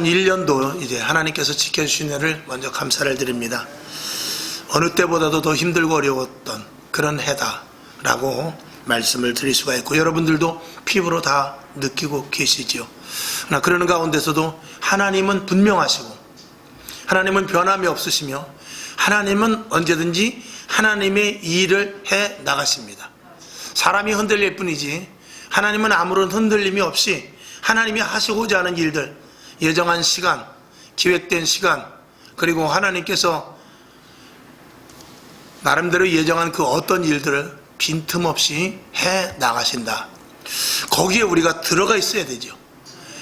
2001년도 이제 하나님께서 지켜주신 해를 먼저 감사를 드립니다. 어느 때보다도 더 힘들고 어려웠던 그런 해다라고 말씀을 드릴 수가 있고, 여러분들도 피부로 다 느끼고 계시지요. 그러나 그러는 가운데서도 하나님은 분명하시고, 하나님은 변함이 없으시며, 하나님은 언제든지 하나님의 일을 해 나가십니다. 사람이 흔들릴 뿐이지 하나님은 아무런 흔들림이 없이 하나님이 하시고자 하는 일들, 예정한 시간, 기획된 시간, 그리고 하나님께서 나름대로 예정한 그 어떤 일들을 빈틈없이 해 나가신다. 거기에 우리가 들어가 있어야 되죠.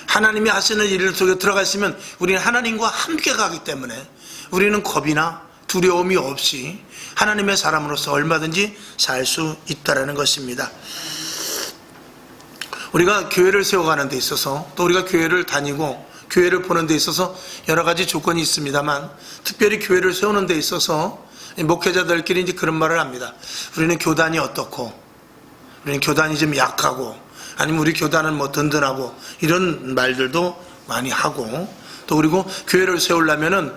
하나님이 하시는 일 속에 들어가 있으면 우리는 하나님과 함께 가기 때문에 우리는 겁이나 두려움이 없이 하나님의 사람으로서 얼마든지 살 수 있다는 것입니다. 우리가 교회를 세워가는 데 있어서, 또 우리가 교회를 다니고 교회를 보는 데 있어서 여러 가지 조건이 있습니다만, 특별히 교회를 세우는 데 있어서 목회자들끼리 이제 그런 말을 합니다. 우리는 교단이 어떻고, 우리는 교단이 좀 약하고, 아니면 우리 교단은 뭐 든든하고, 이런 말들도 많이 하고, 또 그리고 교회를 세우려면은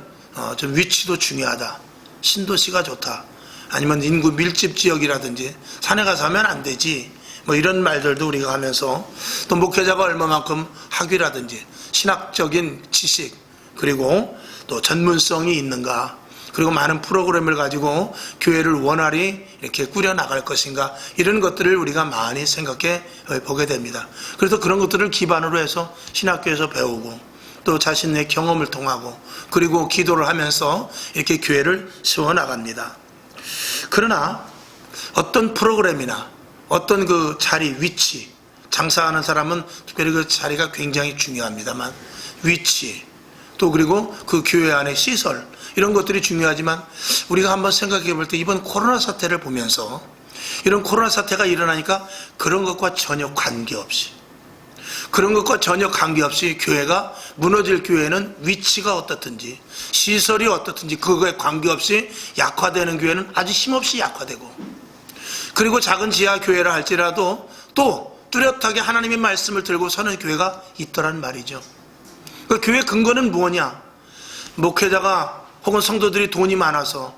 좀 위치도 중요하다, 신도시가 좋다, 아니면 인구 밀집 지역이라든지 산에 가서 하면 안 되지, 뭐 이런 말들도 우리가 하면서, 또 목회자가 얼마만큼 학위라든지 신학적인 지식, 그리고 또 전문성이 있는가, 그리고 많은 프로그램을 가지고 교회를 원활히 이렇게 꾸려나갈 것인가, 이런 것들을 우리가 많이 생각해 보게 됩니다. 그래서 그런 것들을 기반으로 해서 신학교에서 배우고, 또 자신의 경험을 통하고, 그리고 기도를 하면서 이렇게 교회를 세워나갑니다. 그러나 어떤 프로그램이나 어떤 그 자리, 위치, 장사하는 사람은 특별히 그 자리가 굉장히 중요합니다만, 위치, 또 그리고 그 교회 안의 시설, 이런 것들이 중요하지만, 우리가 한번 생각해 볼 때 이번 코로나 사태를 보면서, 이런 코로나 사태가 일어나니까 그런 것과 전혀 관계없이, 교회가 무너질 교회는 위치가 어떻든지 시설이 어떻든지 그거에 관계없이 약화되는 교회는 아주 힘없이 약화되고, 그리고 작은 지하 교회라 할지라도 또 뚜렷하게 하나님의 말씀을 들고 서는 교회가 있더란 말이죠. 그 교회 근거는 뭐냐? 목회자가 혹은 성도들이 돈이 많아서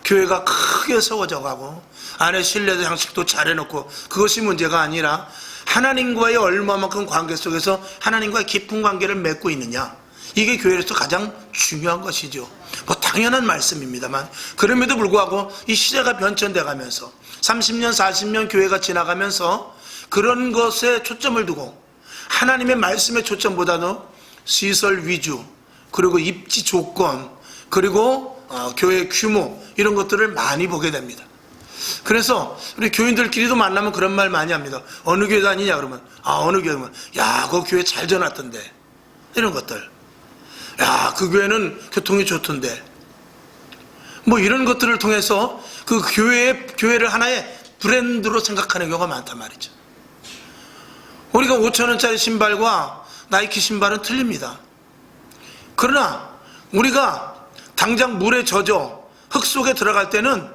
교회가 크게 세워져 가고 안에 실내도 양식도 잘 해놓고, 그것이 문제가 아니라 하나님과의 얼마만큼 관계 속에서 하나님과의 깊은 관계를 맺고 있느냐, 이게 교회에서 가장 중요한 것이죠. 뭐 당연한 말씀입니다만, 그럼에도 불구하고 이 시대가 변천돼 가면서 30년 40년 교회가 지나가면서 그런 것에 초점을 두고 하나님의 말씀의 초점보다는 시설 위주, 그리고 입지 조건, 그리고 교회 규모, 이런 것들을 많이 보게 됩니다. 그래서 우리 교인들끼리도 만나면 그런 말 많이 합니다. 어느 교회 다니냐 그러면, 어느 교회면, 야, 그 교회 잘 져놨던데, 이런 것들. 야, 그 교회는 교통이 좋던데, 뭐 이런 것들을 통해서 그 교회를 하나의 브랜드로 생각하는 경우가 많단 말이죠. 우리가 5,000원짜리 신발과 나이키 신발은 틀립니다. 그러나 우리가 당장 물에 젖어 흙 속에 들어갈 때는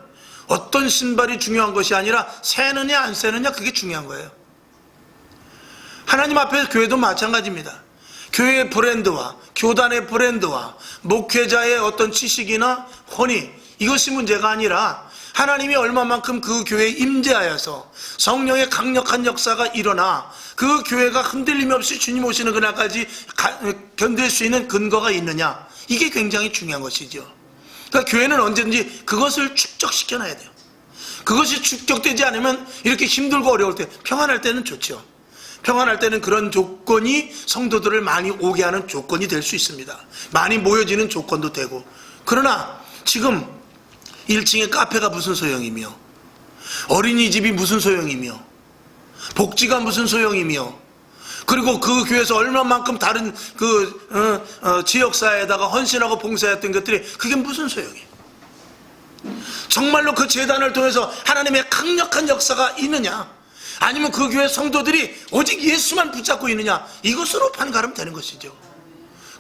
어떤 신발이 중요한 것이 아니라 새느냐 안 새느냐, 그게 중요한 거예요. 하나님 앞에서 교회도 마찬가지입니다. 교회의 브랜드와 교단의 브랜드와 목회자의 어떤 지식이나 혼이, 이것이 문제가 아니라 하나님이 얼마만큼 그 교회에 임재하여서 성령의 강력한 역사가 일어나 그 교회가 흔들림 없이 주님 오시는 그날까지 견딜 수 있는 근거가 있느냐, 이게 굉장히 중요한 것이죠. 그러니까 교회는 언제든지 그것을 축적시켜놔야 돼요. 그것이 축적되지 않으면 이렇게 힘들고 어려울 때, 평안할 때는 좋죠. 평안할 때는 그런 조건이 성도들을 많이 오게 하는 조건이 될 수 있습니다. 많이 모여지는 조건도 되고. 그러나 지금 1층에 카페가 무슨 소용이며, 어린이집이 무슨 소용이며, 복지가 무슨 소용이며, 그리고 그 교회에서 얼마만큼 다른 지역사회에다가 헌신하고 봉사했던 것들이, 그게 무슨 소용이에요? 정말로 그 재단을 통해서 하나님의 강력한 역사가 있느냐, 아니면 그 교회 성도들이 오직 예수만 붙잡고 있느냐, 이것으로 판가름 되는 것이죠.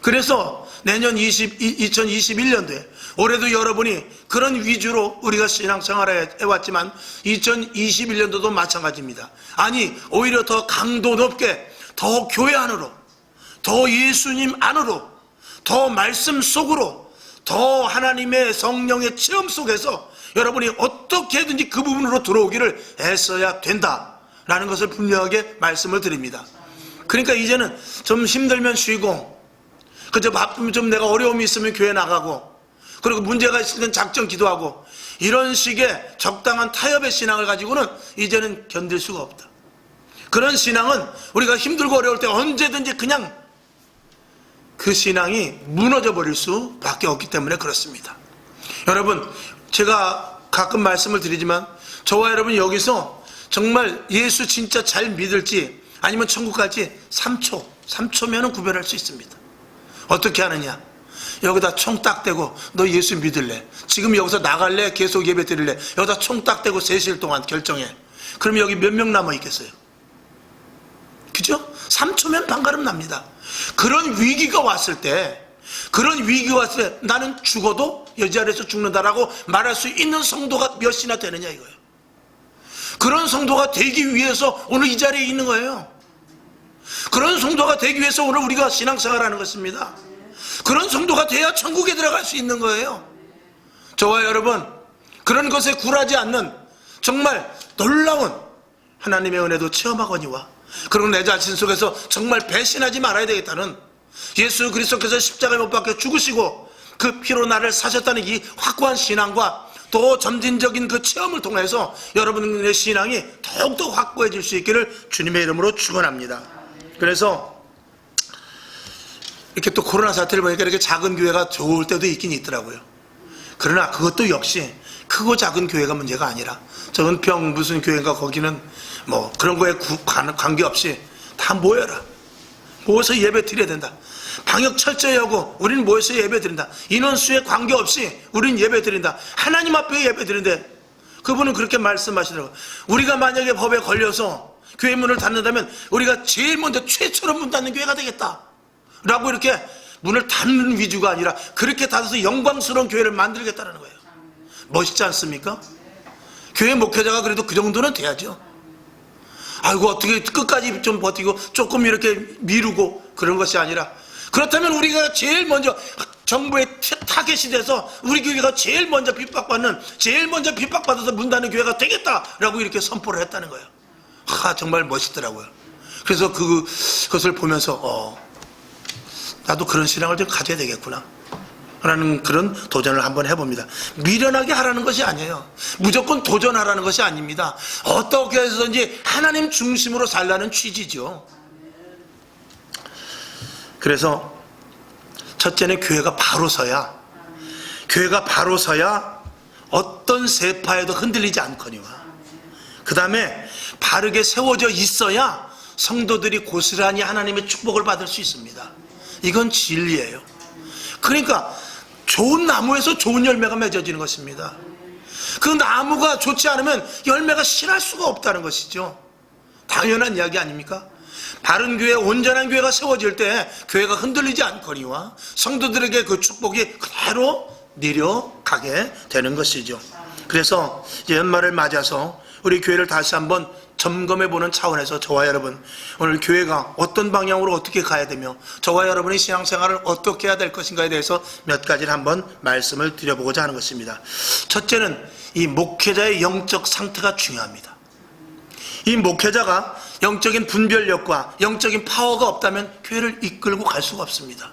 그래서 내년 2021년도에 올해도 여러분이 그런 위주로 우리가 신앙생활을 해왔지만 2021년도도 마찬가지입니다. 아니, 오히려 더 강도 높게, 더 교회 안으로, 더 예수님 안으로, 더 말씀 속으로, 더 하나님의 성령의 체험 속에서 여러분이 어떻게든지 그 부분으로 들어오기를 애써야 된다라는 것을 분명하게 말씀을 드립니다. 그러니까 이제는 좀 힘들면 쉬고, 그저 바쁘면 좀 내가 어려움이 있으면 교회 나가고, 그리고 문제가 있을 땐 작정 기도하고, 이런 식의 적당한 타협의 신앙을 가지고는 이제는 견딜 수가 없다. 그런 신앙은 우리가 힘들고 어려울 때 언제든지 그냥 그 신앙이 무너져 버릴 수밖에 없기 때문에 그렇습니다. 여러분, 제가 가끔 말씀을 드리지만 저와 여러분 여기서 정말 예수 진짜 잘 믿을지 아니면 천국 갈지 3초면은 구별할 수 있습니다. 어떻게 하느냐? 여기다 총 딱 대고 너 예수 믿을래? 지금 여기서 나갈래? 계속 예배 드릴래? 여기다 총 딱 대고 3시일 동안 결정해. 그럼 여기 몇 명 남아 있겠어요? 그죠? 3초면 반가름 납니다. 그런 위기가 왔을 때 나는 죽어도 이 자리에서 죽는다라고 말할 수 있는 성도가 몇이나 되느냐 이거예요. 그런 성도가 되기 위해서 오늘 이 자리에 있는 거예요. 그런 성도가 되기 위해서 오늘 우리가 신앙생활하는 것입니다. 그런 성도가 돼야 천국에 들어갈 수 있는 거예요. 저와 여러분, 그런 것에 굴하지 않는 정말 놀라운 하나님의 은혜도 체험하거니와, 그리고 내 자신 속에서 정말 배신하지 말아야 되겠다는, 예수 그리스도께서 십자가에 못 박혀 죽으시고 그 피로 나를 사셨다는 이 확고한 신앙과 또 점진적인 그 체험을 통해서 여러분의 신앙이 더욱더 확고해질 수 있기를 주님의 이름으로 축원합니다. 그래서 이렇게 또 코로나 사태를 보니까 이렇게 작은 교회가 좋을 때도 있긴 있더라고요. 그러나 그것도 역시 크고 작은 교회가 문제가 아니라, 저 은평 무슨 교회가 거기는 뭐 그런 거에 관계없이 다 모여라. 모여서 예배 드려야 된다. 방역 철저히 하고 우리는 모여서 예배 드린다. 인원수에 관계없이 우리는 예배 드린다. 하나님 앞에 예배 드린대. 그분은 그렇게 말씀하시더라고요. 우리가 만약에 법에 걸려서 교회 문을 닫는다면 우리가 제일 먼저 최초로 문 닫는 교회가 되겠다 라고 이렇게 문을 닫는 위주가 아니라 그렇게 닫아서 영광스러운 교회를 만들겠다는 거예요. 멋있지 않습니까? 교회 목회자가 그래도 그 정도는 돼야죠. 아이고 어떻게 끝까지 좀 버티고 조금 이렇게 미루고 그런 것이 아니라, 그렇다면 우리가 제일 먼저 정부의 타겟이 돼서 우리 교회가 제일 먼저 핍박받아서 문 닫는 교회가 되겠다라고 이렇게 선포를 했다는 거예요. 정말 멋있더라고요. 그래서 그것을 보면서 나도 그런 신앙을 좀 가져야 되겠구나 라는 그런 도전을 한번 해봅니다. 미련하게 하라는 것이 아니에요. 무조건 도전하라는 것이 아닙니다. 어떻게 해서든지 하나님 중심으로 살라는 취지죠. 그래서 첫째는 교회가 바로 서야 어떤 세파에도 흔들리지 않거니와, 그 다음에 바르게 세워져 있어야 성도들이 고스란히 하나님의 축복을 받을 수 있습니다. 이건 진리예요. 그러니까 좋은 나무에서 좋은 열매가 맺어지는 것입니다. 그 나무가 좋지 않으면 열매가 실할 수가 없다는 것이죠. 당연한 이야기 아닙니까? 바른 교회, 온전한 교회가 세워질 때 교회가 흔들리지 않거니와 성도들에게 그 축복이 그대로 내려가게 되는 것이죠. 그래서 연말을 맞아서 우리 교회를 다시 한번 점검해보는 차원에서 저와 여러분, 오늘 교회가 어떤 방향으로 어떻게 가야 되며 저와 여러분의 신앙생활을 어떻게 해야 될 것인가에 대해서 몇 가지를 한번 말씀을 드려보고자 하는 것입니다. 첫째는 이 목회자의 영적 상태가 중요합니다. 이 목회자가 영적인 분별력과 영적인 파워가 없다면 교회를 이끌고 갈 수가 없습니다.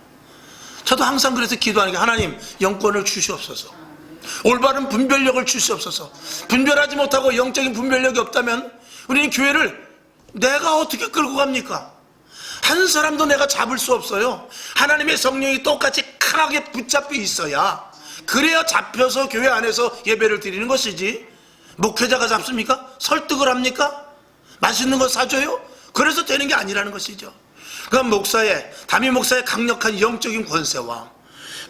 저도 항상 그래서 기도하는 게, 하나님 영권을 주시옵소서, 올바른 분별력을 주시옵소서. 분별하지 못하고 영적인 분별력이 없다면 우리는 교회를 내가 어떻게 끌고 갑니까? 한 사람도 내가 잡을 수 없어요. 하나님의 성령이 똑같이 강하게 붙잡혀 있어야, 그래야 잡혀서 교회 안에서 예배를 드리는 것이지, 목회자가 잡습니까? 설득을 합니까? 맛있는 거 사줘요? 그래서 되는 게 아니라는 것이죠. 그러니까 담임 목사의 강력한 영적인 권세와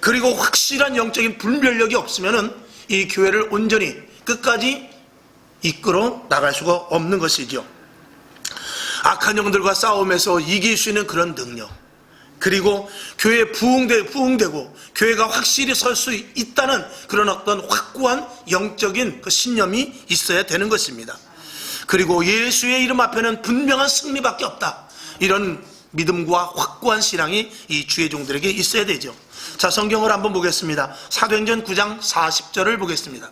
그리고 확실한 영적인 분별력이 없으면은 이 교회를 온전히 끝까지 이끌어 나갈 수가 없는 것이죠. 악한 영들과 싸움에서 이길 수 있는 그런 능력, 그리고 교회에 부흥되고 교회가 확실히 설 수 있다는 그런 어떤 확고한 영적인 그 신념이 있어야 되는 것입니다. 그리고 예수의 이름 앞에는 분명한 승리밖에 없다, 이런 믿음과 확고한 신앙이 이 주의 종들에게 있어야 되죠. 자, 성경을 한번 보겠습니다. 사도행전 9장 40절을 보겠습니다.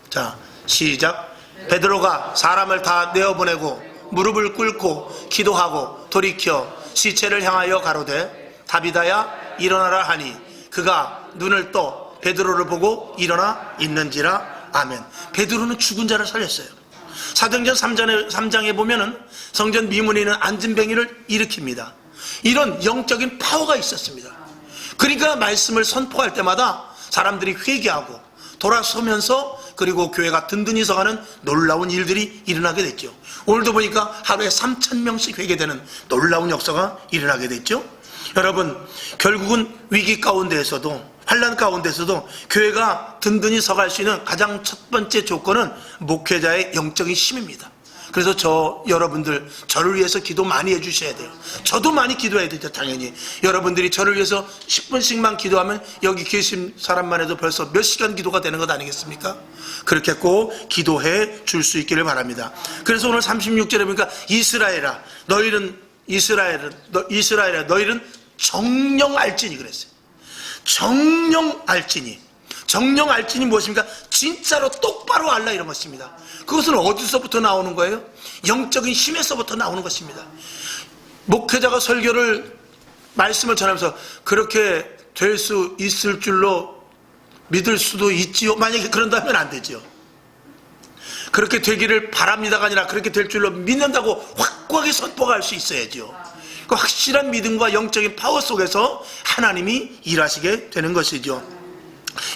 자, 시작. 베드로가 사람을 다 내어보내고 무릎을 꿇고 기도하고 돌이켜 시체를 향하여 가로되 다비다야 일어나라 하니 그가 눈을 떠 베드로를 보고 일어나 있는지라. 아멘. 베드로는 죽은 자를 살렸어요. 사도행전 3장에 보면은 성전 미문에 있는 안진뱅이를 일으킵니다. 이런 영적인 파워가 있었습니다. 그러니까 말씀을 선포할 때마다 사람들이 회개하고 돌아서면서 그리고 교회가 든든히 서가는 놀라운 일들이 일어나게 됐죠. 오늘도 보니까 하루에 3,000명씩 회개되는 놀라운 역사가 일어나게 됐죠. 여러분, 결국은 위기 가운데에서도 환난 가운데서도 교회가 든든히 서갈 수 있는 가장 첫 번째 조건은 목회자의 영적인 힘입니다. 그래서 여러분들 저를 위해서 기도 많이 해주셔야 돼요. 저도 많이 기도해야 되죠. 당연히 여러분들이 저를 위해서 10분씩만 기도하면 여기 계신 사람만 해도 벌써 몇 시간 기도가 되는 것 아니겠습니까? 그렇게 꼭 기도해 줄 수 있기를 바랍니다. 그래서 오늘 36절에 보니까 이스라엘아 너희는 정령 알지니 그랬어요. 정령 알지니. 정령 알지니 무엇입니까? 진짜로 똑바로 알라 이런 것입니다. 그것은 어디서부터 나오는 거예요? 영적인 힘에서부터 나오는 것입니다. 목회자가 말씀을 전하면서 그렇게 될 수 있을 줄로 믿을 수도 있지요. 만약에 그런다면 안 되죠. 그렇게 되기를 바랍니다가 아니라 그렇게 될 줄로 믿는다고 확고하게 선포가 할 수 있어야죠. 그 확실한 믿음과 영적인 파워 속에서 하나님이 일하시게 되는 것이죠.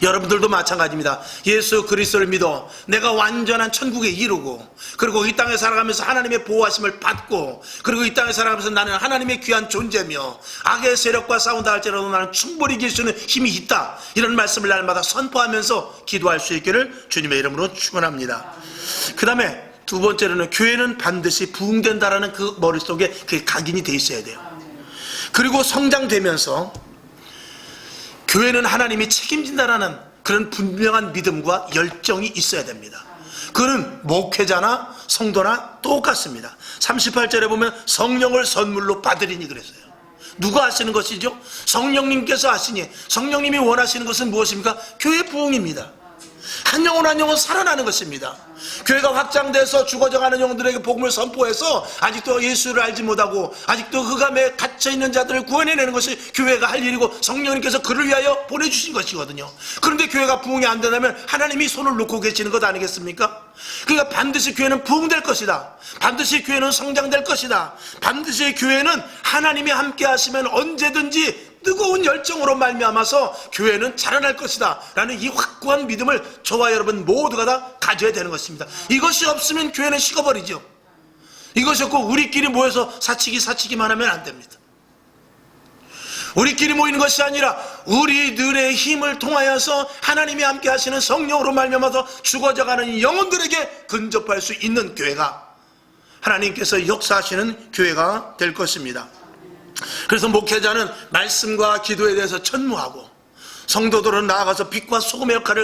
여러분들도 마찬가지입니다. 예수 그리스도를 믿어 내가 완전한 천국에 이르고 그리고 이 땅에 살아가면서 하나님의 보호하심을 받고 그리고 이 땅에 살아가면서 나는 하나님의 귀한 존재며 악의 세력과 싸운다 할지라도 나는 충분히 이길 수 있는 힘이 있다. 이런 말씀을 날마다 선포하면서 기도할 수 있기를 주님의 이름으로 축원합니다. 그 다음에 두 번째로는 교회는 반드시 부흥된다라는 그 머릿속에 그게 각인이 돼 있어야 돼요. 그리고 성장되면서 교회는 하나님이 책임진다라는 그런 분명한 믿음과 열정이 있어야 됩니다. 그는 목회자나 성도나 똑같습니다. 38절에 보면 성령을 선물로 받으리니 그랬어요. 누가 하시는 것이죠? 성령님께서 하시니 성령님이 원하시는 것은 무엇입니까? 교회 부흥입니다. 한 영혼 한 영혼 살아나는 것입니다. 교회가 확장돼서 죽어져가는 영혼들에게 복음을 선포해서 아직도 예수를 알지 못하고 아직도 흑암에 갇혀있는 자들을 구원해내는 것이 교회가 할 일이고 성령님께서 그를 위하여 보내주신 것이거든요. 그런데 교회가 부흥이 안 된다면 하나님이 손을 놓고 계시는 것 아니겠습니까? 그러니까 반드시 교회는 부흥될 것이다. 반드시 교회는 성장될 것이다. 반드시 교회는 하나님이 함께 하시면 언제든지 뜨거운 열정으로 말미암아서 교회는 자라날 것이다 라는 이 확고한 믿음을 저와 여러분 모두가 다 가져야 되는 것입니다. 이것이 없으면 교회는 식어버리죠. 이것이 없고 우리끼리 모여서 사치기만 하면 안 됩니다. 우리끼리 모이는 것이 아니라 우리들의 힘을 통하여서 하나님이 함께 하시는 성령으로 말미암아서 죽어져가는 영혼들에게 근접할 수 있는 교회가 하나님께서 역사하시는 교회가 될 것입니다. 그래서 목회자는 말씀과 기도에 대해서 천무하고 성도들은 나아가서 빛과 소금의 역할을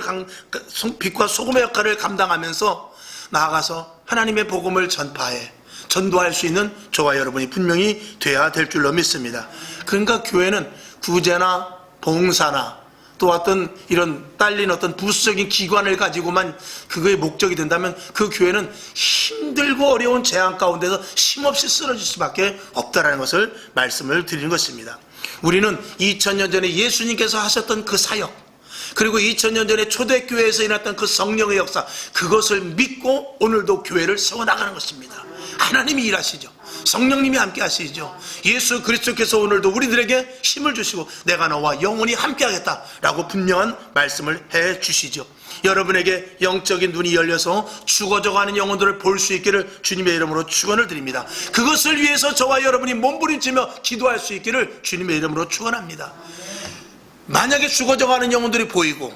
감당하면서 나아가서 하나님의 복음을 전도할 수 있는 저와 여러분이 분명히 돼야 될 줄로 믿습니다. 그러니까 교회는 구제나 봉사나 또 어떤 이런 딸린 어떤 부수적인 기관을 가지고만 그거의 목적이 된다면 그 교회는 힘들고 어려운 재앙 가운데서 힘없이 쓰러질 수밖에 없다라는 것을 말씀을 드리는 것입니다. 우리는 2000년 전에 예수님께서 하셨던 그 사역 그리고 2000년 전에 초대교회에서 일어났던 그 성령의 역사 그것을 믿고 오늘도 교회를 세워나가는 것입니다. 하나님이 일하시죠. 성령님이 함께 하시죠. 예수 그리스도께서 오늘도 우리들에게 힘을 주시고 내가 너와 영원히 함께 하겠다라고 분명한 말씀을 해 주시죠. 여러분에게 영적인 눈이 열려서 죽어져가는 영혼들을 볼 수 있기를 주님의 이름으로 축원을 드립니다. 그것을 위해서 저와 여러분이 몸부림치며 기도할 수 있기를 주님의 이름으로 축원합니다. 만약에 죽어져가는 영혼들이 보이고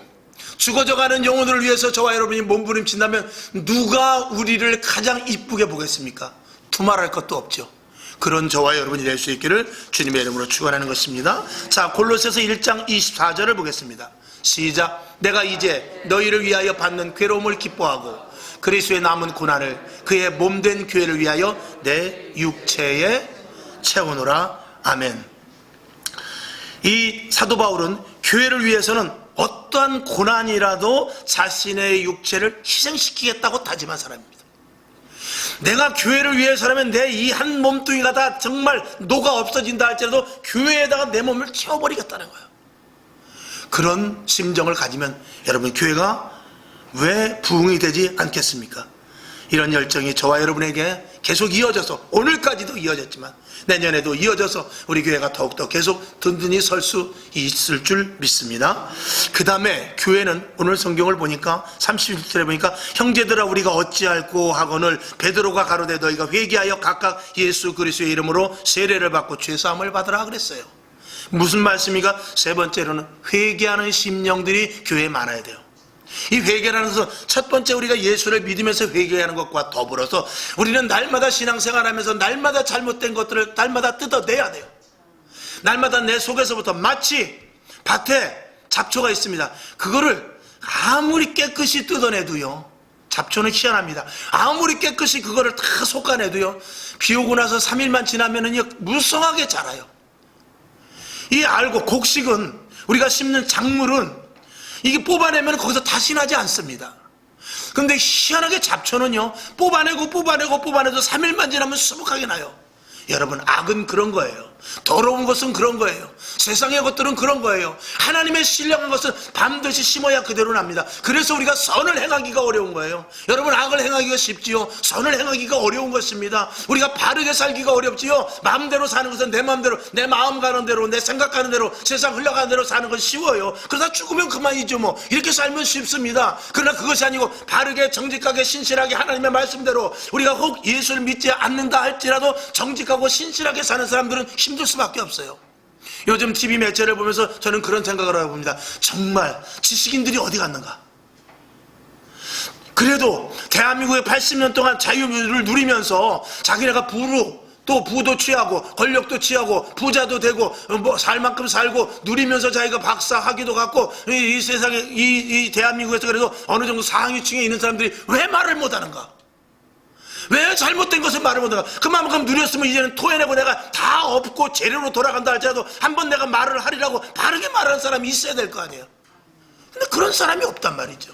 죽어져가는 영혼들을 위해서 저와 여러분이 몸부림친다면 누가 우리를 가장 이쁘게 보겠습니까? 두말할 것도 없죠. 그런 저와 여러분이 될 수 있기를 주님의 이름으로 축원하는 것입니다. 자, 골로새서 1장 24절을 보겠습니다. 시작. 내가 이제 너희를 위하여 받는 괴로움을 기뻐하고 그리스도의 남은 고난을 그의 몸된 교회를 위하여 내 육체에 채우노라. 아멘. 이 사도 바울은 교회를 위해서는 어떠한 고난이라도 자신의 육체를 희생시키겠다고 다짐한 사람입니다. 내가 교회를 위해서라면 내 이 한 몸뚱이가 다 정말 녹아 없어진다 할지라도 교회에다가 내 몸을 채워버리겠다는 거예요. 그런 심정을 가지면 여러분, 교회가 왜 부흥이 되지 않겠습니까? 이런 열정이 저와 여러분에게 계속 이어져서, 오늘까지도 이어졌지만 내년에도 이어져서 우리 교회가 더욱더 계속 든든히 설 수 있을 줄 믿습니다. 그 다음에 교회는 오늘 성경을 보니까 31절에 보니까 형제들아 우리가 어찌할꼬 하거늘 베드로가 가로되 너희가 회개하여 각각 예수 그리스도의 이름으로 세례를 받고 죄사함을 받으라 그랬어요. 무슨 말씀이가? 세 번째로는 회개하는 심령들이 교회에 많아야 돼요. 이 회개라는 것은 첫 번째 우리가 예수를 믿으면서 회개하는 것과 더불어서 우리는 날마다 신앙생활하면서 날마다 잘못된 것들을 날마다 뜯어내야 돼요. 날마다 내 속에서부터 마치 밭에 잡초가 있습니다. 그거를 아무리 깨끗이 뜯어내도요, 잡초는 희한합니다. 아무리 깨끗이 그거를 다 솎아내도요, 비 오고 나서 3일만 지나면은요 무성하게 자라요. 이 알고 곡식은, 우리가 심는 작물은 이게 뽑아내면 거기서 다시 나지 않습니다. 그런데 희한하게 잡초는요, 뽑아내도 3일만 지나면 수북하게 나요. 여러분, 악은 그런 거예요. 더러운 것은 그런 거예요. 세상의 것들은 그런 거예요. 하나님의 신령한 것은 반드시 심어야 그대로 납니다. 그래서 우리가 선을 행하기가 어려운 거예요. 여러분, 악을 행하기가 쉽지요, 선을 행하기가 어려운 것입니다. 우리가 바르게 살기가 어렵지요. 마음대로 사는 것은 내 마음대로, 내 마음 가는 대로, 내 생각하는 대로, 세상 흘러가는 대로 사는 건 쉬워요. 그러다 죽으면 그만이죠 뭐. 이렇게 살면 쉽습니다. 그러나 그것이 아니고 바르게 정직하게 신실하게 하나님의 말씀대로, 우리가 혹 예수를 믿지 않는다 할지라도 정직하고 신실하게 사는 사람들은 힘들 수밖에 없어요. 요즘 TV 매체를 보면서 저는 그런 생각을 하고 봅니다. 정말 지식인들이 어디 갔는가? 그래도 대한민국에 80년 동안 자유를 누리면서 자기네가 또 부도 취하고 권력도 취하고 부자도 되고 뭐 살 만큼 살고 누리면서 자기가 박사 학위도 갖고 이 세상에 이 대한민국에서 그래도 어느 정도 상위층에 있는 사람들이 왜 말을 못하는가? 왜 잘못된 것을 말을 못하는가? 그만큼 누렸으면 이제는 토해내고 내가 다 없고 재료로 돌아간다 할지라도 한번 내가 말을 하리라고 바르게 말하는 사람이 있어야 될 거 아니에요. 근데 그런 사람이 없단 말이죠.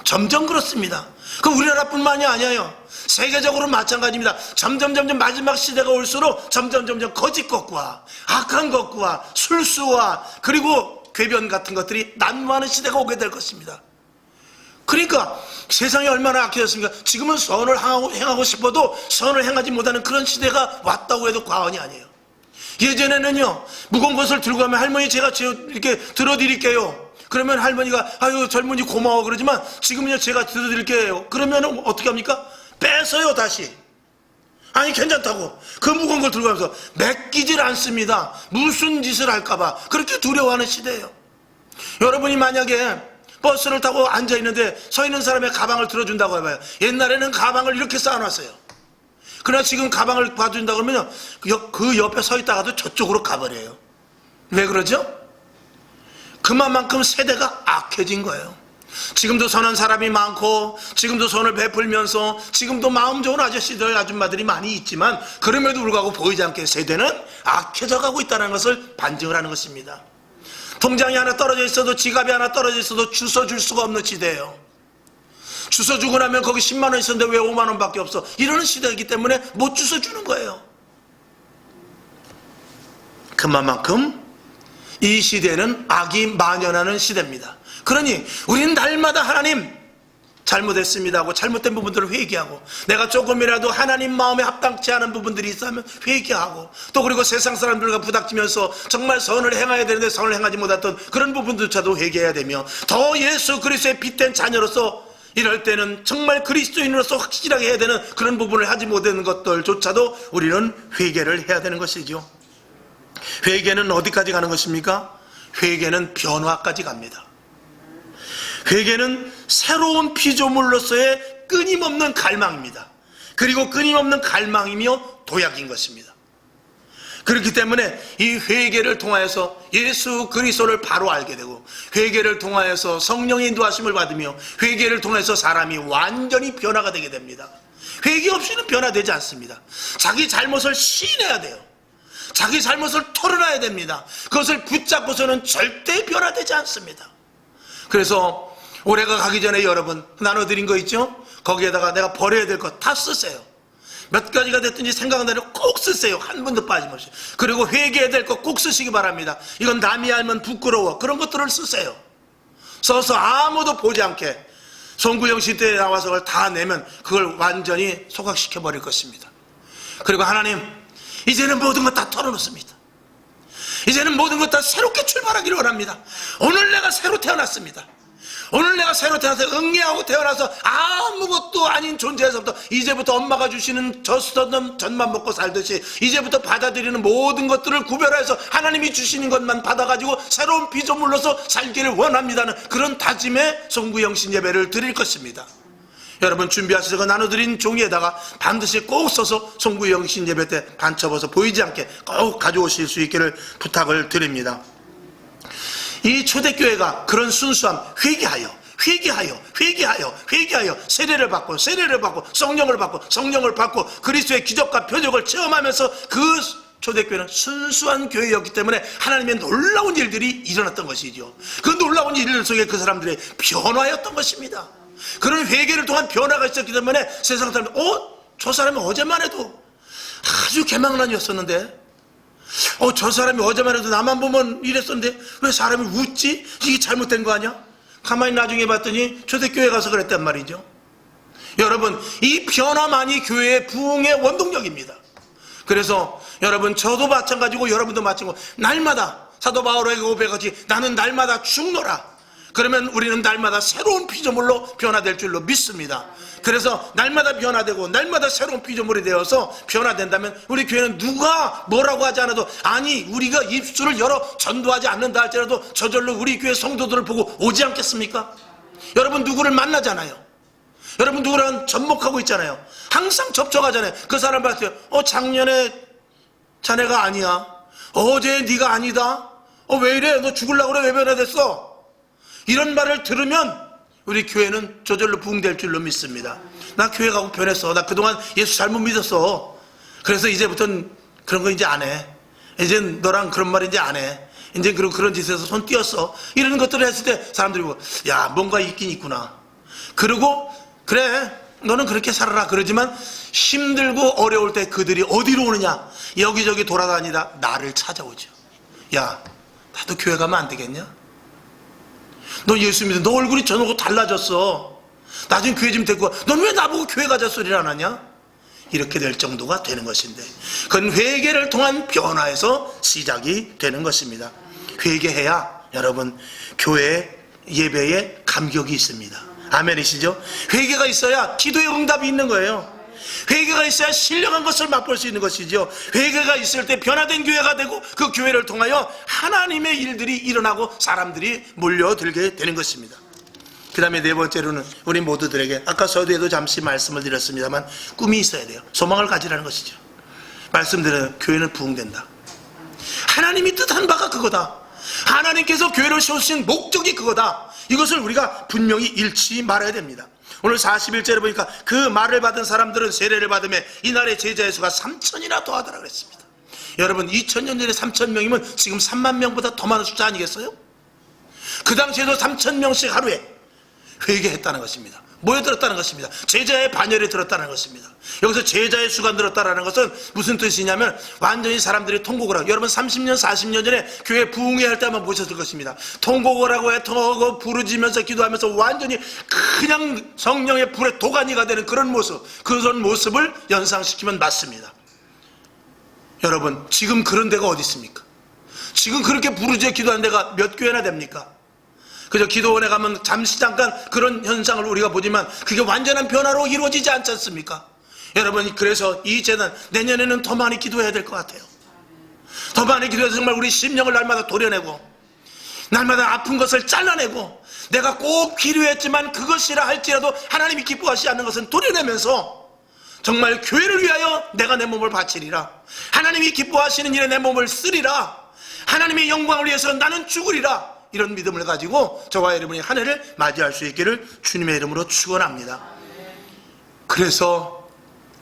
점점 그렇습니다. 그 우리나라뿐만이 아니에요. 세계적으로 마찬가지입니다. 점점 마지막 시대가 올수록 점점 거짓 것과 악한 것과 술수와 그리고 궤변 같은 것들이 난무하는 시대가 오게 될 것입니다. 그러니까 세상이 얼마나 악해졌습니까? 지금은 선을 행하고 싶어도 선을 행하지 못하는 그런 시대가 왔다고 해도 과언이 아니에요. 예전에는요, 무거운 것을 들고 가면 할머니 제가 이렇게 들어드릴게요. 그러면 할머니가 아유 젊은이 고마워 그러지만 지금은요 제가 들어드릴게요. 그러면 어떻게 합니까? 뺏어요 다시. 아니 괜찮다고 그 무거운 걸 들고 가면서 맡기질 않습니다. 무슨 짓을 할까봐 그렇게 두려워하는 시대예요. 여러분이 만약에 버스를 타고 앉아있는데 서 있는 사람의 가방을 들어준다고 해봐요. 옛날에는 가방을 이렇게 쌓아놨어요. 그러나 지금 가방을 봐준다 그러면 그 옆에 서 있다가도 저쪽으로 가버려요. 왜 그러죠? 그만큼 세대가 악해진 거예요. 지금도 선한 사람이 많고 지금도 선을 베풀면서 지금도 마음 좋은 아저씨들 아줌마들이 많이 있지만 그럼에도 불구하고 보이지 않게 세대는 악해져 가고 있다는 것을 반증을 하는 것입니다. 통장이 하나 떨어져 있어도 지갑이 하나 떨어져 있어도 주워 줄 수가 없는 시대예요. 주워 주고 나면 거기 10만 원 있었는데 왜 5만 원밖에 없어? 이러는 시대이기 때문에 못 주워 주는 거예요. 그만큼 이 시대는 악이 만연하는 시대입니다. 그러니 우리는 날마다 하나님 잘못했습니다 하고 잘못된 부분들을 회개하고 내가 조금이라도 하나님 마음에 합당치 않은 부분들이 있으면 회개하고 또 그리고 세상 사람들과 부닥치면서 정말 선을 행해야 되는데 선을 행하지 못했던 그런 부분조차도 회개해야 되며 더 예수 그리스도의 빛된 자녀로서 이럴 때는 정말 그리스도인으로서 확실하게 해야 되는 그런 부분을 하지 못하는 것들조차도 우리는 회개를 해야 되는 것이죠. 회개는 어디까지 가는 것입니까? 회개는 변화까지 갑니다. 회개는 새로운 피조물로서의 끊임없는 갈망입니다. 그리고 끊임없는 갈망이며 도약인 것입니다. 그렇기 때문에 이 회개를 통하여서 예수 그리스도를 바로 알게 되고 회개를 통하여서 성령의 인도하심을 받으며 회개를 통해서 사람이 완전히 변화가 되게 됩니다. 회개 없이는 변화되지 않습니다. 자기 잘못을 시인해야 돼요. 자기 잘못을 털어놔야 됩니다. 그것을 붙잡고서는 절대 변화되지 않습니다. 그래서 올해가 가기 전에 여러분 나눠드린 거 있죠? 거기에다가 내가 버려야 될 것 다 쓰세요. 몇 가지가 됐든지 생각나는 대로 꼭 쓰세요. 한 번도 빠짐없이. 그리고 회개해야 될 것 꼭 쓰시기 바랍니다. 이건 남이 알면 부끄러워. 그런 것들을 쓰세요. 써서 아무도 보지 않게 송구영 시대에 나와서 그걸 다 내면 그걸 완전히 소각시켜 버릴 것입니다. 그리고 하나님, 이제는 모든 것 다 털어놓습니다. 이제는 모든 것 다 새롭게 출발하기를 원합니다. 오늘 내가 새로 태어났습니다. 오늘 내가 새로 태어나서 응애하고 태어나서 아무것도 아닌 존재에서부터 이제부터 엄마가 주시는 젖던 젖만 먹고 살듯이 이제부터 받아들이는 모든 것들을 구별해서 하나님이 주시는 것만 받아가지고 새로운 피조물로서 살기를 원합니다는 그런 다짐의 송구영신 예배를 드릴 것입니다. 여러분 준비하셔서 그 나눠드린 종이에다가 반드시 꼭 써서 송구영신 예배 때 반첩어서 보이지 않게 꼭 가져오실 수 있기를 부탁을 드립니다. 이 초대교회가 그런 순수함, 회개하여 세례를 받고 성령을 받고 그리스도의 기적과 표적을 체험하면서 그 초대교회는 순수한 교회였기 때문에 하나님의 놀라운 일들이 일어났던 것이죠. 그 놀라운 일 속에 그 사람들의 변화였던 것입니다. 그런 회개를 통한 변화가 있었기 때문에 세상 사람들이 저 사람이 어제만 해도 아주 개망난이었었는데 저 사람이 어제만 해도 나만 보면 이랬었는데 왜 사람이 웃지? 이게 잘못된 거 아니야? 가만히 나중에 봤더니 초대교회 가서 그랬단 말이죠. 여러분 이 변화만이 교회의 부흥의 원동력입니다. 그래서 여러분 저도 마찬가지고 여러분도 마찬가지고 날마다 사도 바울에게 고백하지 나는 날마다 죽노라. 그러면 우리는 날마다 새로운 피조물로 변화될 줄로 믿습니다. 그래서 날마다 변화되고 날마다 새로운 피조물이 되어서 변화된다면 우리 교회는 누가 뭐라고 하지 않아도 아니 우리가 입술을 열어 전도하지 않는다 할지라도 저절로 우리 교회 성도들을 보고 오지 않겠습니까? 여러분 누구를 만나잖아요. 여러분 누구랑 접목하고 있잖아요. 항상 접촉하잖아요. 그 사람 봤을 때 작년에 자네가 아니야. 어제 네가 아니다. 왜 이래? 너 죽으려고 그래? 왜 변화됐어? 이런 말을 들으면 우리 교회는 저절로 부흥될 줄로 믿습니다. 나 교회 가고 변했어. 나 그동안 예수 잘못 믿었어. 그래서 이제부터는 그런 거 이제 안 해. 이젠 너랑 그런 말 이제 안 해. 이제 그런 짓에서 손 띄었어. 이런 것들을 했을 때 사람들이 야 뭔가 있긴 있구나. 그리고 그래 너는 그렇게 살아라 그러지만 힘들고 어려울 때 그들이 어디로 오느냐? 여기저기 돌아다니다 나를 찾아오죠. 야 나도 교회 가면 안 되겠냐? 너 예수 믿어. 너 얼굴이 전하고 달라졌어. 나중에 교회 좀 데리고 와. 넌 왜 나보고 교회 가자 소리를 안 하냐? 이렇게 될 정도가 되는 것인데 그건 회개를 통한 변화에서 시작이 되는 것입니다. 회개해야 여러분 교회 예배에 감격이 있습니다. 아멘이시죠? 회개가 있어야 기도의 응답이 있는 거예요. 회개가 있어야 신령한 것을 맛볼 수 있는 것이죠. 회개가 있을 때 변화된 교회가 되고 그 교회를 통하여 하나님의 일들이 일어나고 사람들이 몰려들게 되는 것입니다. 그 다음에 네 번째로는 우리 모두들에게 아까 서두에도 잠시 말씀을 드렸습니다만 꿈이 있어야 돼요. 소망을 가지라는 것이죠. 말씀드려요. 교회는 부흥된다. 하나님이 뜻한 바가 그거다. 하나님께서 교회를 세우신 목적이 그거다. 이것을 우리가 분명히 잃지 말아야 됩니다. 오늘 41절에 보니까 그 말을 받은 사람들은 세례를 받음에 이날의 제자의 수가 3천이나 더하더라 그랬습니다. 여러분 2000년 전에 3,000명이면 지금 3만 명보다 더 많은 숫자 아니겠어요? 그 당시에도 3,000명씩 하루에 회개했다는 것입니다. 모여들었다는 것입니다. 제자의 반열에 들었다는 것입니다. 여기서 제자의 수가 늘었다는 것은 무슨 뜻이냐면 완전히 사람들이 통곡을 하고 여러분 30년 40년 전에 교회 부흥회 할 때 한번 보셨을 것입니다. 통곡을 하고 애통하고 부르짖으면서 기도하면서 완전히 그냥 성령의 불에 도가니가 되는 그런 모습, 그런 모습을 연상시키면 맞습니다. 여러분 지금 그런 데가 어디 있습니까? 지금 그렇게 부르짖어 기도하는 데가 몇 교회나 됩니까? 그저 기도원에 가면 잠깐 그런 현상을 우리가 보지만 그게 완전한 변화로 이루어지지 않지 않습니까? 여러분 그래서 이 재단 내년에는 더 많이 기도해야 될 것 같아요. 더 많이 기도해서 정말 우리 심령을 날마다 도려내고 날마다 아픈 것을 잘라내고 내가 꼭 필요했지만 그것이라 할지라도 하나님이 기뻐하시지 않는 것은 도려내면서 정말 교회를 위하여 내가 내 몸을 바치리라. 하나님이 기뻐하시는 일에 내 몸을 쓰리라. 하나님의 영광을 위해서 나는 죽으리라. 이런 믿음을 가지고 저와 여러분이 한 해를 맞이할 수 있기를 주님의 이름으로 축원합니다. 그래서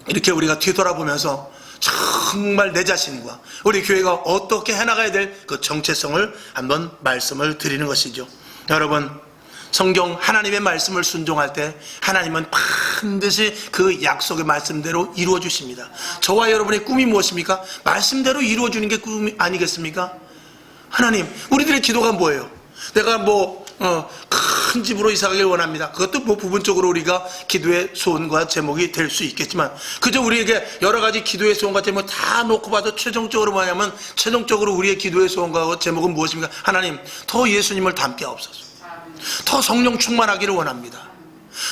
이렇게 우리가 뒤돌아보면서 정말 내 자신과 우리 교회가 어떻게 해나가야 될 그 정체성을 한번 말씀을 드리는 것이죠. 여러분, 성경 하나님의 말씀을 순종할 때 하나님은 반드시 그 약속의 말씀대로 이루어 주십니다. 저와 여러분의 꿈이 무엇입니까? 말씀대로 이루어 주는 게 꿈이 아니겠습니까? 하나님, 우리들의 기도가 뭐예요? 내가 큰 집으로 이사 가길 원합니다. 그것도 부분적으로 우리가 기도의 소원과 제목이 될 수 있겠지만, 그저 우리에게 여러 가지 기도의 소원과 제목 다 놓고 봐도 최종적으로 뭐냐면, 최종적으로 우리의 기도의 소원과 제목은 무엇입니까? 하나님, 더 예수님을 닮게 하옵소서. 더 성령 충만하기를 원합니다.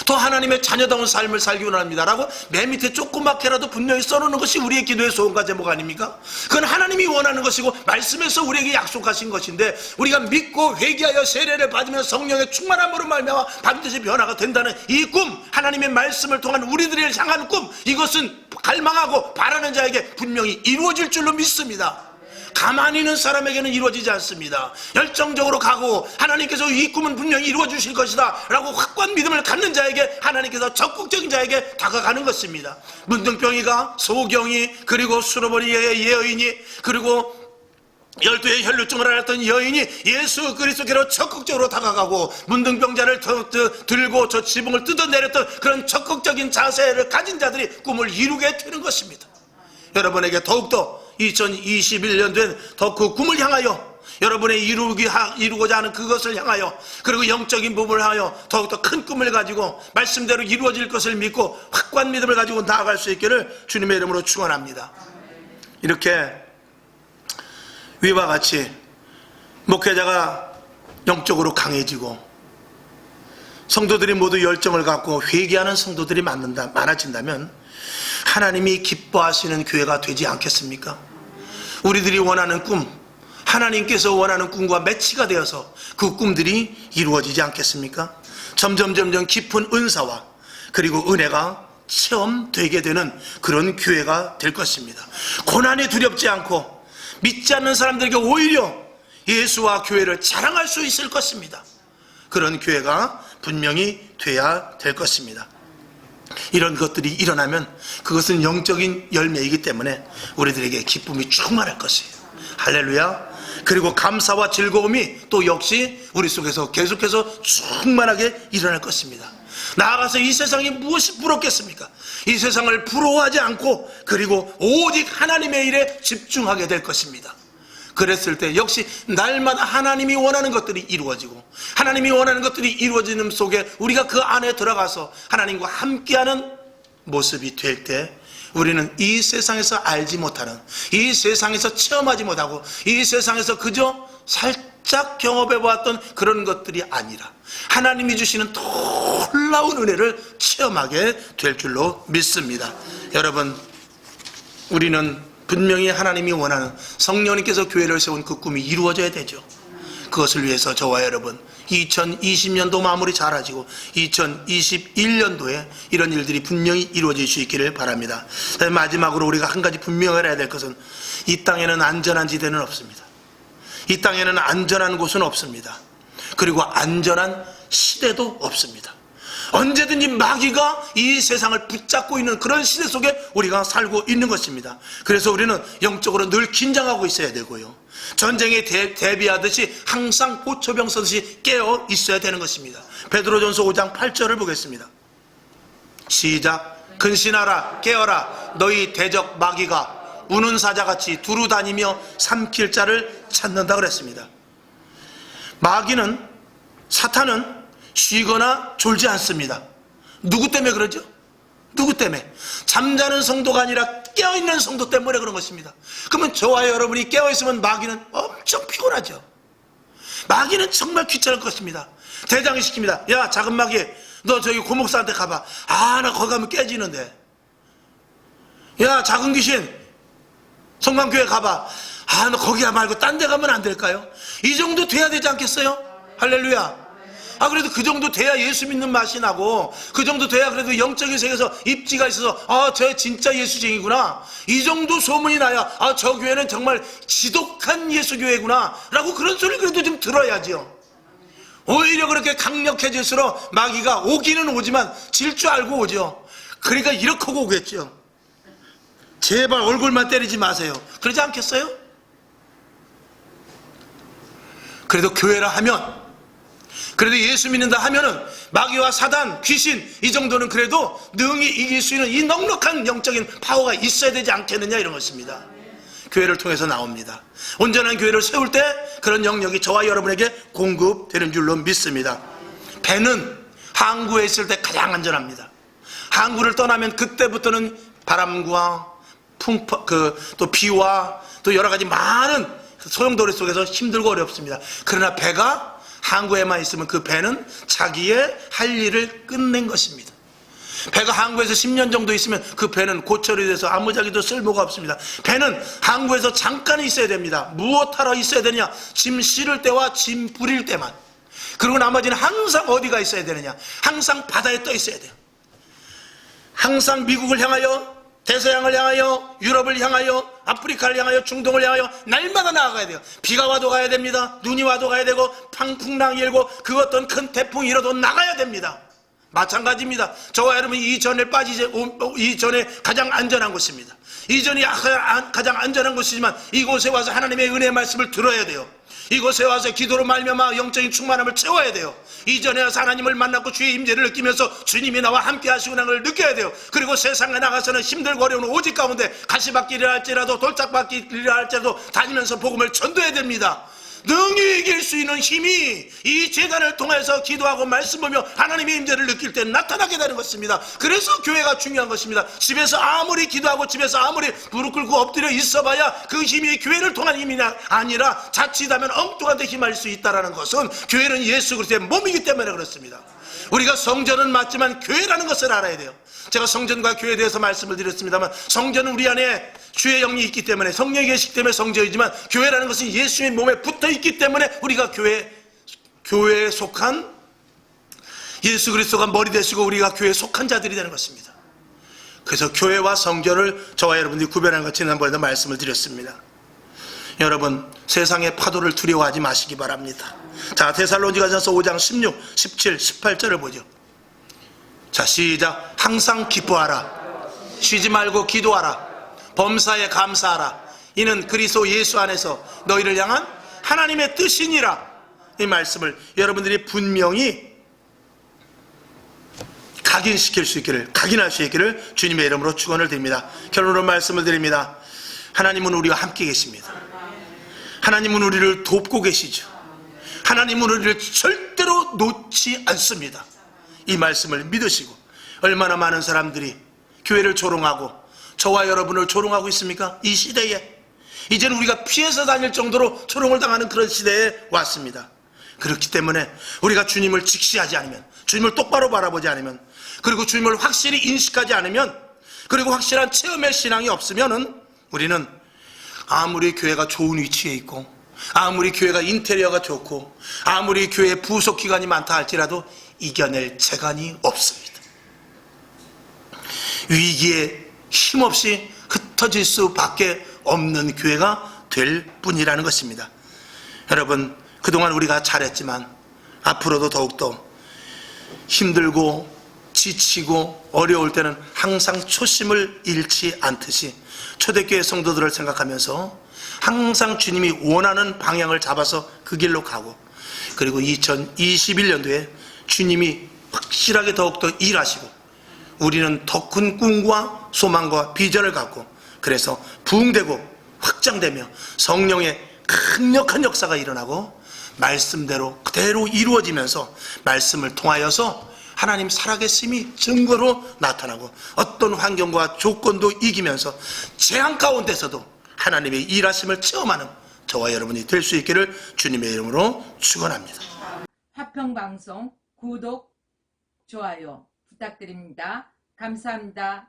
더 하나님의 자녀다운 삶을 살기 원합니다 라고 맨 밑에 조그맣게라도 분명히 써놓는 것이 우리의 기도의 소원과 제목 아닙니까? 그건 하나님이 원하는 것이고 말씀에서 우리에게 약속하신 것인데, 우리가 믿고 회개하여 세례를 받으면 성령의 충만함으로 말미암아 반드시 변화가 된다는 이 꿈, 하나님의 말씀을 통한 우리들을 향한 꿈, 이것은 갈망하고 바라는 자에게 분명히 이루어질 줄로 믿습니다. 가만히 있는 사람에게는 이루어지지 않습니다. 열정적으로 가고 하나님께서 이 꿈은 분명히 이루어 주실 것이다 라고 확고한 믿음을 갖는 자에게 하나님께서 적극적인 자에게 다가가는 것입니다. 문둥병이가, 소경이, 그리고 수로버리의 여인이, 그리고 12의 혈루증을 앓았던 여인이 예수 그리스도께로 적극적으로 다가가고 문둥병자를 들고 저 지붕을 뜯어내렸던 그런 적극적인 자세를 가진 자들이 꿈을 이루게 되는 것입니다. 여러분에게 더욱더 2021년도엔 더 그 꿈을 향하여, 여러분의 이루고자 하는 그것을 향하여, 그리고 영적인 부분을 향하여 더욱더 큰 꿈을 가지고 말씀대로 이루어질 것을 믿고 확고한 믿음을 가지고 나아갈 수 있기를 주님의 이름으로 축원합니다. 이렇게 위와 같이 목회자가 영적으로 강해지고 성도들이 모두 열정을 갖고 회개하는 성도들이 많아진다면 하나님이 기뻐하시는 교회가 되지 않겠습니까? 우리들이 원하는 꿈, 하나님께서 원하는 꿈과 매치가 되어서 그 꿈들이 이루어지지 않겠습니까? 점점 깊은 은사와 그리고 은혜가 체험되게 되는 그런 교회가 될 것입니다. 고난이 두렵지 않고 믿지 않는 사람들에게 오히려 예수와 교회를 자랑할 수 있을 것입니다. 그런 교회가 분명히 돼야 될 것입니다. 이런 것들이 일어나면 그것은 영적인 열매이기 때문에 우리들에게 기쁨이 충만할 것이에요. 할렐루야. 그리고 감사와 즐거움이 또 역시 우리 속에서 계속해서 충만하게 일어날 것입니다. 나아가서 이 세상이 무엇이 부럽겠습니까? 이 세상을 부러워하지 않고 그리고 오직 하나님의 일에 집중하게 될 것입니다. 그랬을 때 역시 날마다 하나님이 원하는 것들이 이루어지고 하나님이 원하는 것들이 이루어지는 속에 우리가 그 안에 들어가서 하나님과 함께하는 모습이 될 때 우리는 이 세상에서 알지 못하는, 이 세상에서 체험하지 못하고 이 세상에서 그저 살짝 경험해 보았던 그런 것들이 아니라 하나님이 주시는 놀라운 은혜를 체험하게 될 줄로 믿습니다. 여러분, 우리는 분명히 하나님이 원하는 성령님께서 교회를 세운 그 꿈이 이루어져야 되죠. 그것을 위해서 저와 여러분 2020년도 마무리 잘하시고 2021년도에 이런 일들이 분명히 이루어질 수 있기를 바랍니다. 마지막으로 우리가 한 가지 분명히 해야 될 것은 이 땅에는 안전한 지대는 없습니다. 이 땅에는 안전한 곳은 없습니다. 그리고 안전한 시대도 없습니다. 언제든지 마귀가 이 세상을 붙잡고 있는 그런 시대 속에 우리가 살고 있는 것입니다. 그래서 우리는 영적으로 늘 긴장하고 있어야 되고요, 전쟁에 대비하듯이 항상 보초병 서듯이 깨어 있어야 되는 것입니다. 베드로전서 5장 8절을 보겠습니다. 시작. 근신하라, 깨어라. 너희 대적 마귀가 우는 사자같이 두루 다니며 삼킬 자를 찾는다 그랬습니다. 마귀는, 사탄은 쉬거나 졸지 않습니다. 누구 때문에 그러죠? 누구 때문에? 잠자는 성도가 아니라 깨어있는 성도 때문에 그런 것입니다. 그러면 저와 여러분이 깨어있으면 마귀는 엄청 피곤하죠. 마귀는 정말 귀찮을 것입니다. 대장이 시킵니다. 야, 작은 마귀, 너 저기 고목사한테 가봐. 아, 나 거기 가면 깨지는데. 야, 작은 귀신, 성만교회 가봐. 아, 너 거기 말고 딴 데 가면 안 될까요? 이 정도 돼야 되지 않겠어요? 할렐루야. 아, 그래도 그 정도 돼야 예수 믿는 맛이 나고, 그 정도 돼야 그래도 영적인 세계에서 입지가 있어서, 아, 저 진짜 예수쟁이구나, 이 정도 소문이 나야, 아, 저 교회는 정말 지독한 예수교회구나 라고 그런 소리를 그래도 좀 들어야지요. 오히려 그렇게 강력해질수록 마귀가 오기는 오지만 질 줄 알고 오죠. 그러니까 이렇게 오겠죠. 제발 얼굴만 때리지 마세요. 그러지 않겠어요? 그래도 교회라 하면, 그래도 예수 믿는다 하면은 마귀와 사단, 귀신 이 정도는 그래도 능히 이길 수 있는 이 넉넉한 영적인 파워가 있어야 되지 않겠느냐, 이런 것입니다. 교회를 통해서 나옵니다. 온전한 교회를 세울 때 그런 영역이 저와 여러분에게 공급되는 줄로 믿습니다. 배는 항구에 있을 때 가장 안전합니다. 항구를 떠나면 그때부터는 바람과 또 비와 또 여러 가지 많은 소용돌이 속에서 힘들고 어렵습니다. 그러나 배가 항구에만 있으면 그 배는 자기의 할 일을 끝낸 것입니다. 배가 항구에서 10년 정도 있으면 그 배는 고철이 돼서 아무짝에도 쓸모가 없습니다. 배는 항구에서 잠깐 있어야 됩니다. 무엇하러 있어야 되느냐? 짐 실을 때와 짐 부릴 때만. 그리고 나머지는 항상 어디가 있어야 되느냐? 항상 바다에 떠 있어야 돼요. 항상 미국을 향하여, 대서양을 향하여, 유럽을 향하여, 아프리카를 향하여, 중동을 향하여 날마다 나아가야 돼요. 비가 와도 가야 됩니다. 눈이 와도 가야 되고, 풍랑이 일고 그 어떤 큰 태풍이 일어도 나가야 됩니다. 마찬가지입니다. 저와 여러분이 이전에 가장 안전한 곳입니다. 이전이 가장 안전한 곳이지만 이곳에 와서 하나님의 은혜의 말씀을 들어야 돼요. 이곳에 와서 기도로 말미암아 영적인 충만함을 채워야 돼요. 이전에 와서 하나님을 만났고 주의 임재를 느끼면서 주님이 나와 함께 하시구나 걸 느껴야 돼요. 그리고 세상에 나가서는 힘들고 어려운 오직 가운데 가시밭길이라 할지라도 돌짝밭길이라 할지라도 다니면서 복음을 전도해야 됩니다. 능히 이길 수 있는 힘이 이 제단을 통해서 기도하고 말씀 보며 하나님의 임재를 느낄 때 나타나게 되는 것입니다. 그래서 교회가 중요한 것입니다. 집에서 아무리 기도하고 집에서 아무리 무릎 꿇고 엎드려 있어봐야 그 힘이 교회를 통한 힘이 아니라 자칫하면 엉뚱한 데 힘할 수 있다는 것은 교회는 예수 그리스도의 몸이기 때문에 그렇습니다. 우리가 성전은 맞지만 교회라는 것을 알아야 돼요. 제가 성전과 교회에 대해서 말씀을 드렸습니다만, 성전은 우리 안에 주의 영이 있기 때문에, 성령이 계시기 때문에 성전이지만, 교회라는 것은 예수의 몸에 붙어 있기 때문에 우리가 교회에 속한, 예수 그리스도가 머리 되시고 우리가 교회에 속한 자들이 되는 것입니다. 그래서 교회와 성전을 저와 여러분들이 구별하는 것 지난번에도 말씀을 드렸습니다. 여러분, 세상의 파도를 두려워하지 마시기 바랍니다. 자, 데살로니가전서 5장 16, 17, 18절을 보죠. 자, 시작. 항상 기뻐하라. 쉬지 말고 기도하라. 범사에 감사하라. 이는 그리스도 예수 안에서 너희를 향한 하나님의 뜻이니라. 이 말씀을 여러분들이 분명히 각인시킬 수 있기를, 각인할 수 있기를 주님의 이름으로 축원을 드립니다. 결론으로 말씀을 드립니다. 하나님은 우리와 함께 계십니다. 하나님은 우리를 돕고 계시죠. 하나님은 우리를 절대로 놓지 않습니다. 이 말씀을 믿으시고, 얼마나 많은 사람들이 교회를 조롱하고 저와 여러분을 조롱하고 있습니까? 이 시대에 이제는 우리가 피해서 다닐 정도로 조롱을 당하는 그런 시대에 왔습니다. 그렇기 때문에 우리가 주님을 직시하지 않으면, 주님을 똑바로 바라보지 않으면, 그리고 주님을 확실히 인식하지 않으면, 그리고 확실한 체험의 신앙이 없으면은 우리는 아무리 교회가 좋은 위치에 있고, 아무리 교회가 인테리어가 좋고, 아무리 교회에 부속 기관이 많다 할지라도 이겨낼 재간이 없습니다. 위기에 힘없이 흩어질 수밖에 없는 교회가 될 뿐이라는 것입니다. 여러분, 그동안 우리가 잘했지만 앞으로도 더욱더 힘들고 지치고 어려울 때는 항상 초심을 잃지 않듯이 초대교회 성도들을 생각하면서 항상 주님이 원하는 방향을 잡아서 그 길로 가고, 그리고 2021년도에 주님이 확실하게 더욱더 일하시고 우리는 더 큰 꿈과 소망과 비전을 갖고, 그래서 부흥되고 확장되며 성령의 강력한 역사가 일어나고 말씀대로 그대로 이루어지면서 말씀을 통하여서 하나님 살아계심이 증거로 나타나고 어떤 환경과 조건도 이기면서 재앙 가운데서도 하나님의 일하심을 체험하는 저와 여러분이 될 수 있기를 주님의 이름으로 축원합니다. 화평방송 구독, 좋아요 부탁드립니다. 감사합니다.